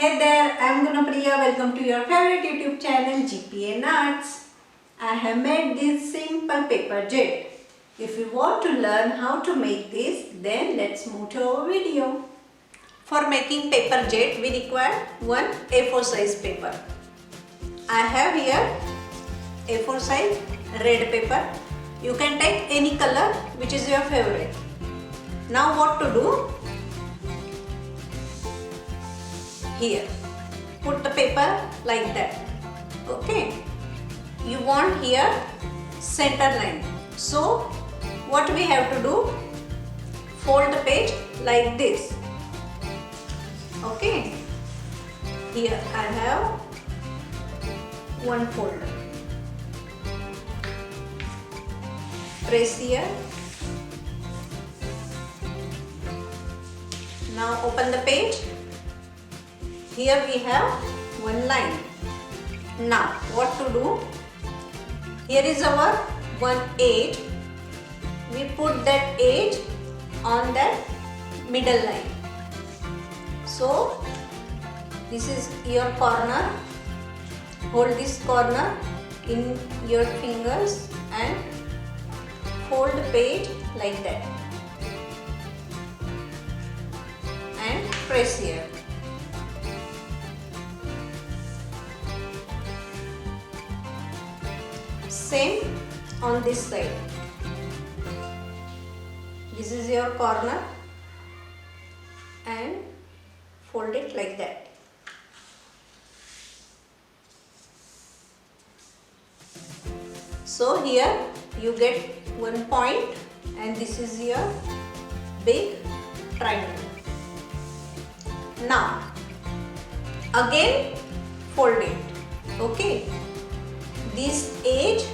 Hey there, I am Gunapriya. Welcome to your favorite YouTube channel GpnArts. I have made this simple paper jet. If you want to learn how to make this, then let's move to our video. For making paper jet, we require one A4 size paper. I have here A4 size red paper. You can take any color which is your favorite. Now what to do? Here, put the paper like that. Okay, you want here center line. So what we have to do? Fold the page like this. Okay, here I have one folder. Press here. Now open the page. Here we have one line. Now what to do? Here is our one edge. We put that edge on that middle line. So this is your corner. Hold this corner in your fingers and fold the page like that. And press here. Same on this side. This is your corner and fold it like that. So here you get one point and this is your big triangle. Now again fold it. Okay. This edge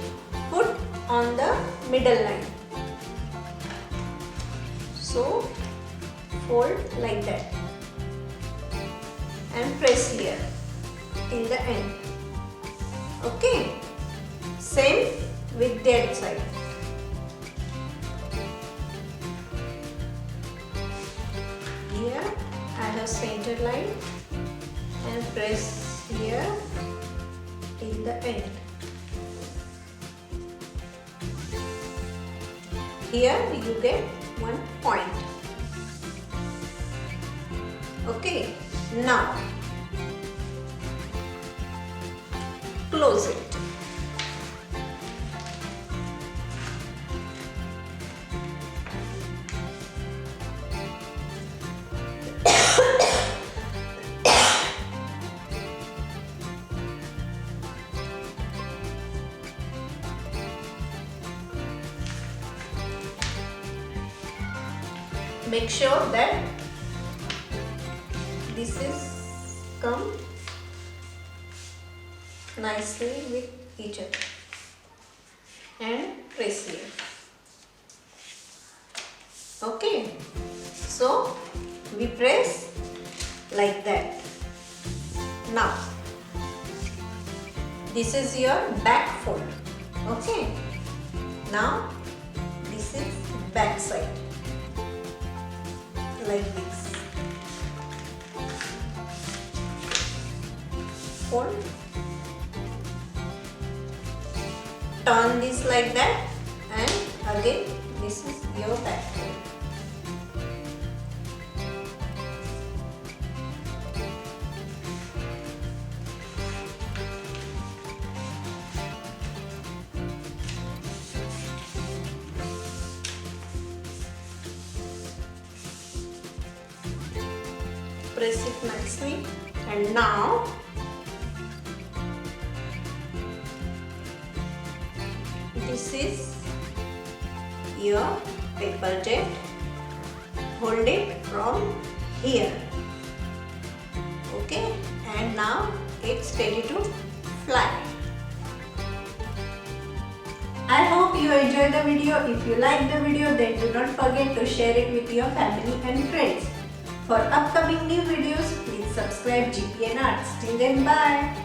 put on the middle line. So fold like that and press here till the end. Okay. Same with that side. Here I have center line and press here till the end. Here you get one point. Okay, now close it. Make sure that this is come nicely with each other and press here. Okay, so we press like that. Now this is your back fold. Okay, now this is back side. Like this. Fold. Turn this like that and again this is your back fold. Press it nicely and now this is your paper jet. Hold it from here. Okay, and now it's ready to fly. I hope you enjoyed the video. If you like the video, then do not forget to share it with your family and friends. For upcoming new videos, please subscribe GpnArts. Till then, bye.